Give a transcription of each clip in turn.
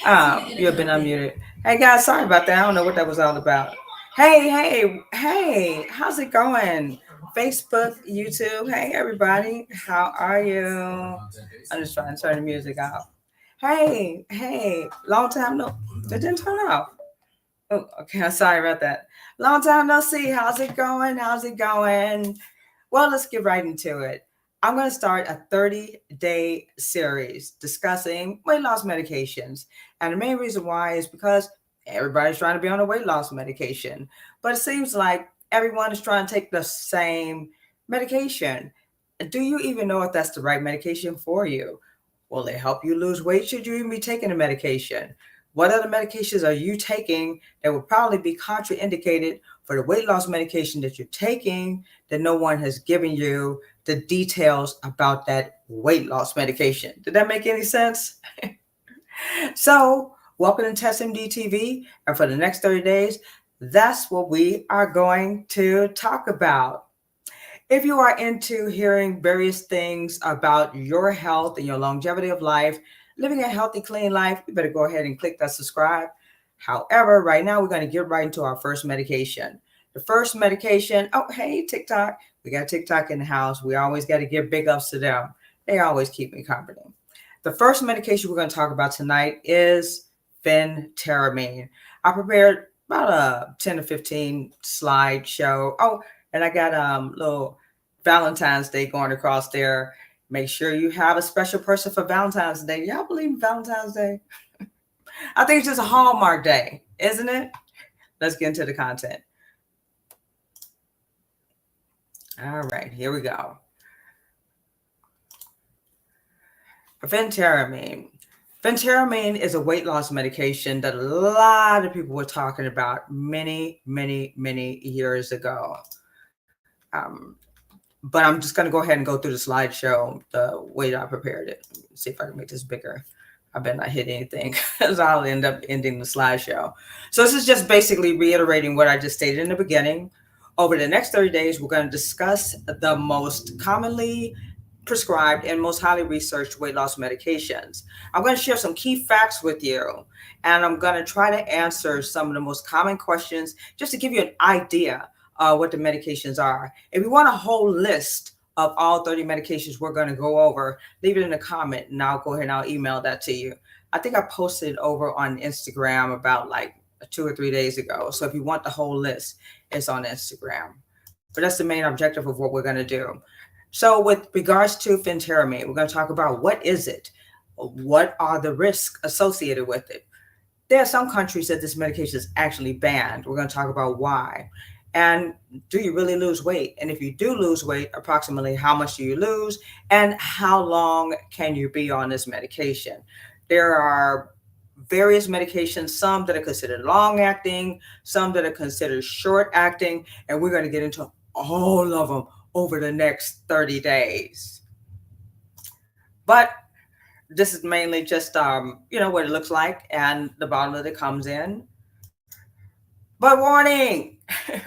Oh, you've been unmuted. Hey guys, sorry about that. I don't know what that was all about. Hey, how's it going? Facebook, YouTube. Hey everybody, how are you? I'm just trying to turn the music off. Hey, long time no, it didn't turn off. Oh, okay, I'm sorry about that. Long time no see. How's it going? How's it going? Well, let's get right into it. I'm going to start a 30-day series discussing weight loss medications. And the main reason why is because everybody's trying to be on a weight loss medication. But it seems like everyone is trying to take the same medication. Do you even know if that's the right medication for you? Will it help you lose weight? Should you even be taking the medication? What other medications are you taking that would probably be contraindicated for the weight loss medication that you're taking that no one has given you the details about that weight loss medication? Did that make any sense? So, welcome to TestMD TV. And for the next 30 days, that's what we are going to talk about. If you are into hearing various things about your health and your longevity of life, living a healthy, clean life, you better go ahead and click that subscribe. However, right now we're going to get right into our first medication. The first medication, oh, hey, TikTok. We got TikTok in the house. We always got to give big ups to them. They always keep me company. The first medication we're going to talk about tonight is phentermine. I prepared about a 10 to 15 slide show. Oh, and I got little Valentine's Day going across there. Make sure you have a special person for Valentine's Day. Y'all believe in Valentine's Day? I think it's just a Hallmark day, isn't it? Let's get into the content. All right, here we go. Phentermine. Phentermine is a weight loss medication that a lot of people were talking about many years ago. But I'm just going to go ahead and go through the slideshow the way I prepared it. See if I can make this bigger. I better not hit anything because I'll end up ending the slideshow. So this is just basically reiterating what I just stated in the beginning. Over the next 30 days, we're going to discuss the most commonly prescribed and most highly researched weight loss medications. I'm going to share some key facts with you, and I'm going to try to answer some of the most common questions just to give you an idea what the medications are. If you want a whole list of all 30 medications we're going to go over, leave it in a comment and I'll go ahead and I'll email that to you. I think I posted it over on Instagram about like 2 or 3 days ago. So if you want the whole list, it's on Instagram. But that's the main objective of what we're going to do. So with regards to phentermine, we're going to talk about what is it? What are the risks associated with it? There are some countries that this medication is actually banned. We're going to talk about why. And do you really lose weight? And if you do lose weight, approximately how much do you lose? And how long can you be on this medication? There are various medications, some that are considered long acting, some that are considered short acting, and we're going to get into all of them over the next 30 days. But this is mainly just, what it looks like and the bottle that it comes in. But warning,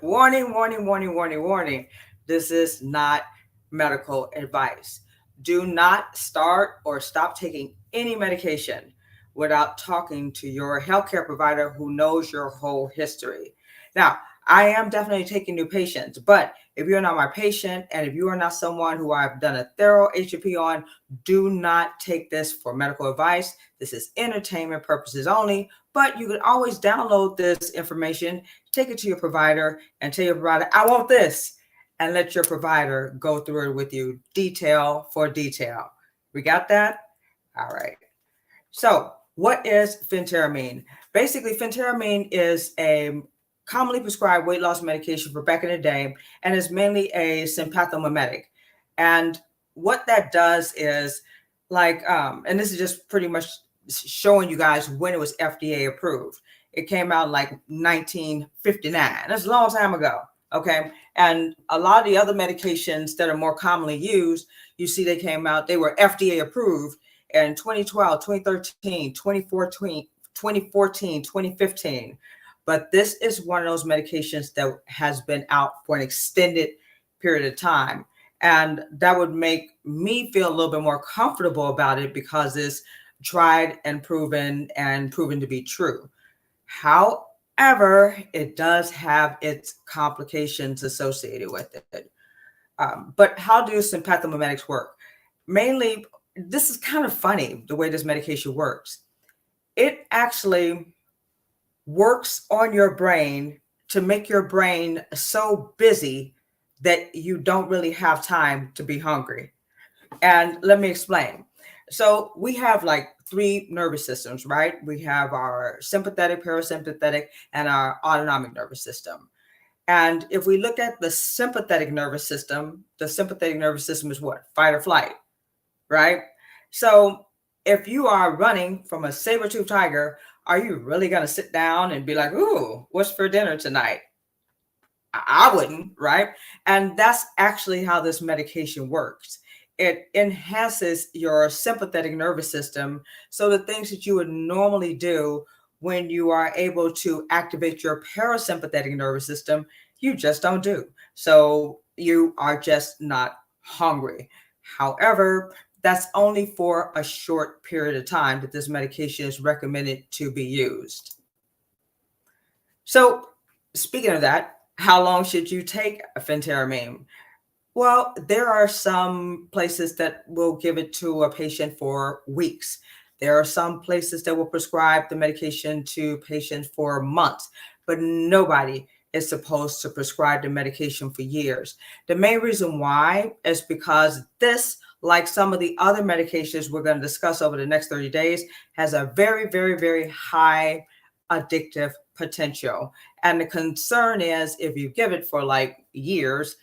warning. This is not medical advice. Do not start or stop taking any medication without talking to your healthcare provider who knows your whole history. Now, I am definitely taking new patients, but if you're not my patient and if you are not someone who I've done a thorough HEP on, do not take this for medical advice. This is entertainment purposes only, but you can always download this information, take it to your provider and tell your provider, I want this, and let your provider go through it with you detail for detail. We got that? All right. So what is phentermine? Basically, phentermine is a commonly prescribed weight loss medication for back in the day, and is mainly a sympathomimetic. And what that does is and this is just pretty much showing you guys when it was FDA approved. It came out like 1959. That's a long time ago. Okay. And a lot of the other medications that are more commonly used, you see they came out, they were FDA approved in 2012, 2013, 2014, 2015. But this is one of those medications that has been out for an extended period of time. And that would make me feel a little bit more comfortable about it because it's tried and proven to be true. However, it does have its complications associated with it. But how do sympathomimetics work? Mainly, this is kind of funny the way this medication works. It actually works on your brain to make your brain so busy that you don't really have time to be hungry. And let me explain. So we have like three nervous systems, right? We have our sympathetic, parasympathetic, and our autonomic nervous system. And if we look at the sympathetic nervous system, the sympathetic nervous system is what? Fight or flight, right? So if you are running from a saber-toothed tiger, are you really going to sit down and be like, ooh, what's for dinner tonight? I wouldn't, right? And that's actually how this medication works. It enhances your sympathetic nervous system. So the things that you would normally do when you are able to activate your parasympathetic nervous system, you just don't do. So you are just not hungry. However, that's only for a short period of time that this medication is recommended to be used. So speaking of that, how long should you take phentermine? Well, there are some places that will give it to a patient for weeks. There are some places that will prescribe the medication to patients for months, but nobody is supposed to prescribe the medication for years. The main reason why is because this, like some of the other medications we're going to discuss over the next 30 days, has a very, very, very high addictive potential. And the concern is if you give it for like years,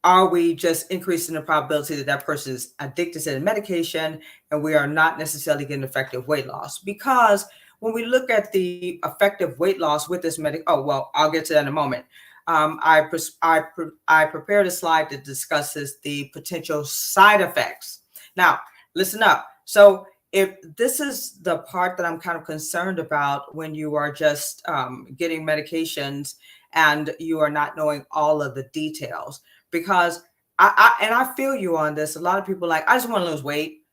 are we just increasing the probability that that person is addicted to the medication and we are not necessarily getting effective weight loss? Because when we look at the effective weight loss with this I'll get to that in a moment. I prepared a slide that discusses the potential side effects. Now, listen up. So if this is the part that I'm kind of concerned about when you are just getting medications and you are not knowing all of the details, because I feel you on this. A lot of people like, I just want to lose weight,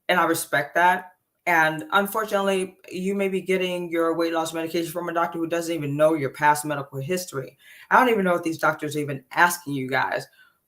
and I respect that. And unfortunately, you may be getting your weight loss medication from a doctor who doesn't even know your past medical history. I don't even know if these doctors are even asking you guys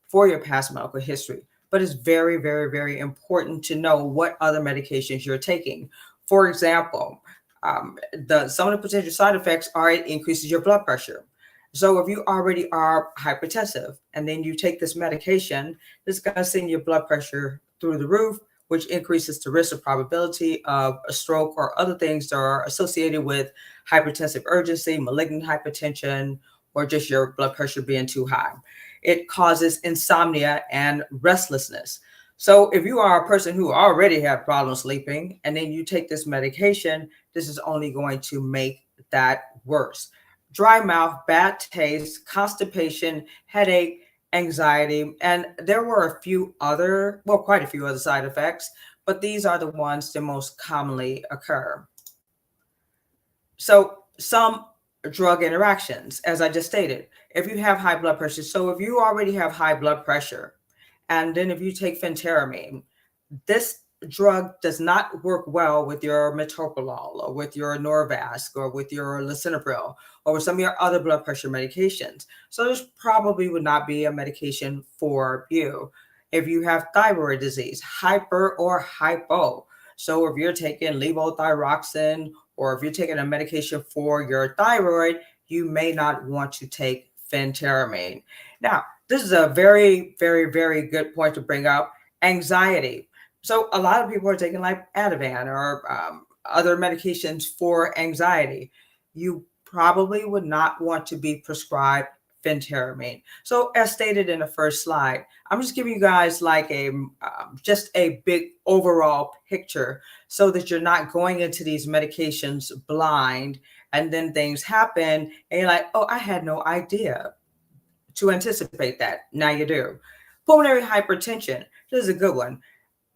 for your past medical history, but it's very, very, very important to know what other medications you're taking. For example, some of the potential side effects are it increases your blood pressure. So if you already are hypertensive and then you take this medication, it's going to send your blood pressure through the roof, which increases the risk of probability of a stroke or other things that are associated with hypertensive urgency, malignant hypertension, or just your blood pressure being too high. It causes insomnia and restlessness. So if you are a person who already have problems sleeping and then you take this medication, this is only going to make that worse. Dry mouth, bad taste, constipation, headache, anxiety, and there were quite a few other side effects, but these are the ones that most commonly occur. So some drug interactions, as I just stated, if you have high blood pressure, so if you already have high blood pressure, and then if you take phentermine, this drug does not work well with your metoprolol or with your Norvasc or with your lisinopril or with some of your other blood pressure medications. So this probably would not be a medication for you. If you have thyroid disease, hyper or hypo. So if you're taking levothyroxine or if you're taking a medication for your thyroid, you may not want to take phentermine. Now, this is a very, very, very good point to bring up. Anxiety. So a lot of people are taking like Ativan or other medications for anxiety. You probably would not want to be prescribed phentermine. So as stated in the first slide, I'm just giving you guys like just a big overall picture so that you're not going into these medications blind and then things happen and you're like, oh, I had no idea to anticipate that. Now you do. Pulmonary hypertension. This is a good one.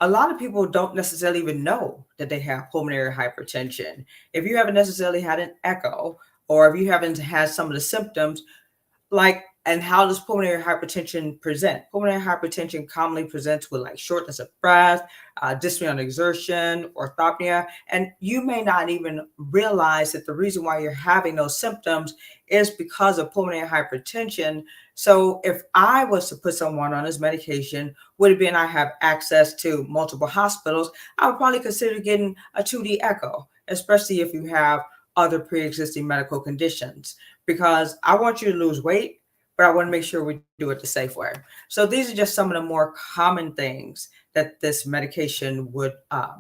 A lot of people don't necessarily even know that they have pulmonary hypertension. If you haven't necessarily had an echo or if you haven't had some of the symptoms, like And how does pulmonary hypertension present? Pulmonary hypertension commonly presents with like shortness of breath, dyspnea on exertion, orthopnea, and you may not even realize that the reason why you're having those symptoms is because of pulmonary hypertension. So if I was to put someone on this medication, would it be and I have access to multiple hospitals, I would probably consider getting a 2D echo, especially if you have other pre-existing medical conditions, because I want you to lose weight, but I want to make sure we do it the safe way. So these are just some of the more common things that this medication would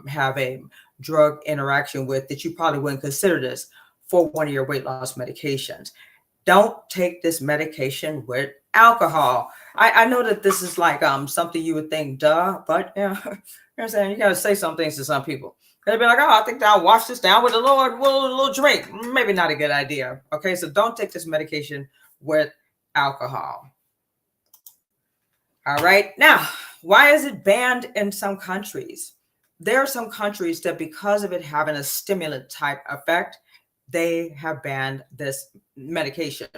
have a drug interaction with that you probably wouldn't consider this for one of your weight loss medications. Don't take this medication with alcohol. I know that this is like something you would think, duh, but you know, you know what I'm saying? You got to say some things to some people. They'll be like, oh, I think I'll wash this down with a little drink. Maybe not a good idea. Okay, so don't take this medication with alcohol. All right. Now, why is it banned in some countries? There are some countries that because of it having a stimulant type effect, they have banned this medication.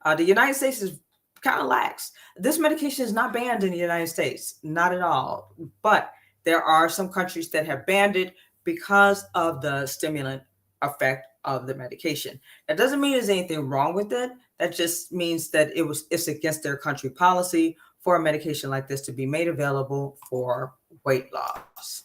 The United States is kind of lax. This medication is not banned in the United States, not at all. But there are some countries that have banned it because of the stimulant effect of the medication. That doesn't mean there's anything wrong with it. That just means that it's against their country policy for a medication like this to be made available for weight loss.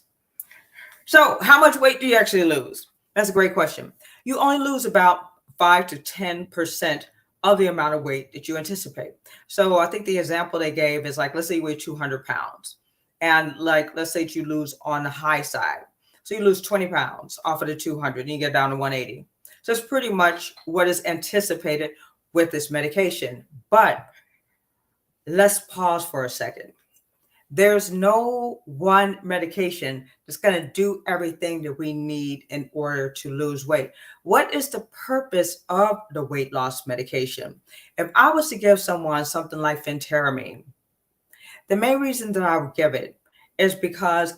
So how much weight do you actually lose? That's a great question. You only lose about 5 to 10% of the amount of weight that you anticipate. So I think the example they gave is like, let's say you weigh 200 pounds. And like, let's say you lose on the high side. So you lose 20 pounds off of the 200 and you get down to 180. So it's pretty much what is anticipated with this medication. But let's pause for a second. There's no one medication that's going to do everything that we need in order to lose weight. What is the purpose of the weight loss medication? If I was to give someone something like phentermine, the main reason that I would give it is because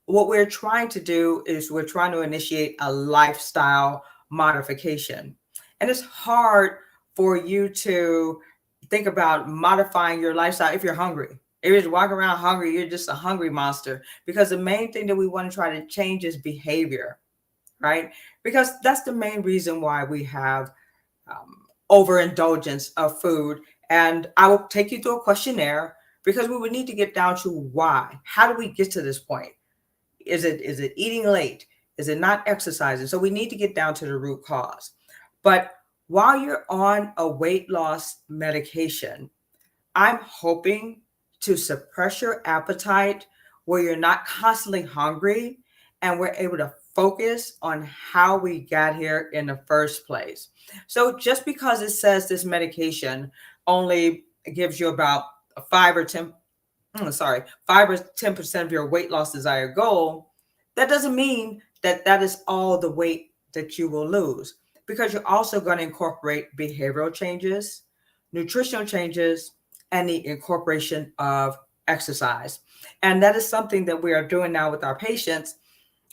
what we're trying to do is we're trying to initiate a lifestyle modification. And it's hard for you to think about modifying your lifestyle if you're hungry. If you're just walking around hungry, you're just a hungry monster, because the main thing that we want to try to change is behavior, right? Because that's the main reason why we have overindulgence of food. And I will take you through a questionnaire because we would need to get down to why. How do we get to this point? Is it eating late? Is it not exercising? So we need to get down to the root cause. But while you're on a weight loss medication, I'm hoping to suppress your appetite where you're not constantly hungry and we're able to focus on how we got here in the first place. So just because it says this medication only gives you about 5 or 10% of your weight loss desired goal, that doesn't mean that that is all the weight that you will lose, because you're also going to incorporate behavioral changes, nutritional changes, and the incorporation of exercise. And that is something that we are doing now with our patients.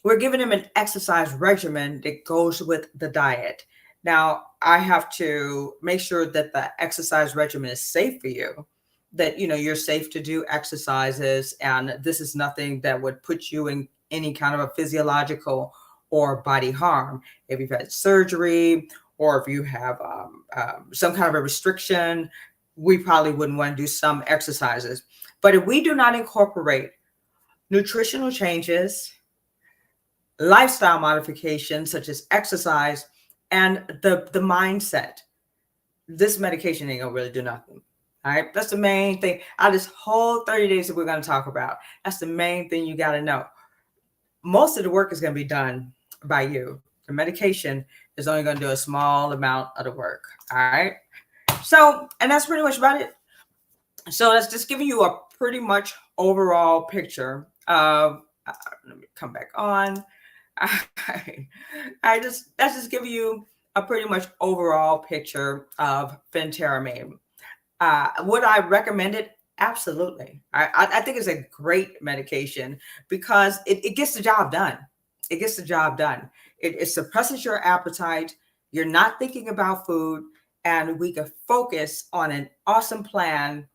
We're giving them an exercise regimen that goes with the diet. Now, I have to make sure that the exercise regimen is safe for you, that you're safe to do exercises, and this is nothing that would put you in any kind of a physiological or body harm. If you've had surgery or if you have some kind of a restriction, we probably wouldn't want to do some exercises. But if we do not incorporate nutritional changes, lifestyle modifications such as exercise, and the mindset, this medication ain't gonna really do nothing. All right, that's the main thing. Out of this whole 30 days that we're going to talk about, that's the main thing you got to know. Most of the work is going to be done by you. The medication is only going to do a small amount of the work. All right. So, and that's pretty much about it. So that's just giving you a pretty much overall picture of, let me come back on. That's just giving you a pretty much overall picture of phentermine. Would I recommend it? Absolutely. I think it's a great medication because it gets the job done. It gets the job done. It suppresses your appetite. You're not thinking about food. and we can focus on an awesome plan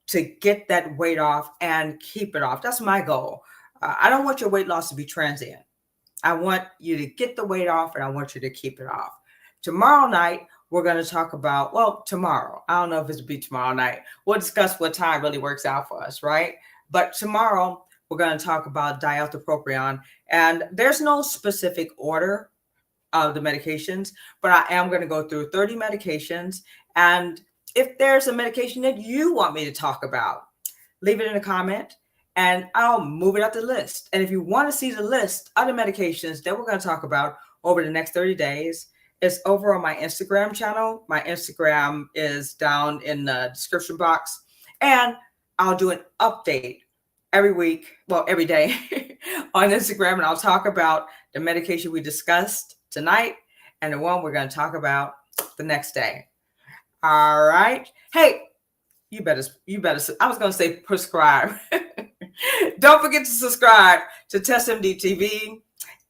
to get that weight off and keep it off. That's my goal. I don't want your weight loss to be transient. I want you to get the weight off and I want you to keep it off. Tomorrow night, we're going to talk about, well, tomorrow. I don't know if it'll be tomorrow night. We'll discuss what time really works out for us, right? But tomorrow, we're going to talk about dialtopropion. And there's no specific order of the medications, but I am going to go through 30 medications. And if there's a medication that you want me to talk about, leave it in a comment and I'll move it up the list. And if you want to see the list of the medications that we're going to talk about over the next 30 days, it's over on my Instagram channel. My Instagram is down in the description box. And I'll do an update every week, well, every day on Instagram. And I'll talk about the medication we discussed tonight and the one we're going to talk about the next day. All right. Hey, you better, I was going to say prescribe. Don't forget to subscribe to TestMD TV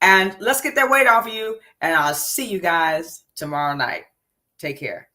and let's get that weight off of you. And I'll see you guys tomorrow night. Take care.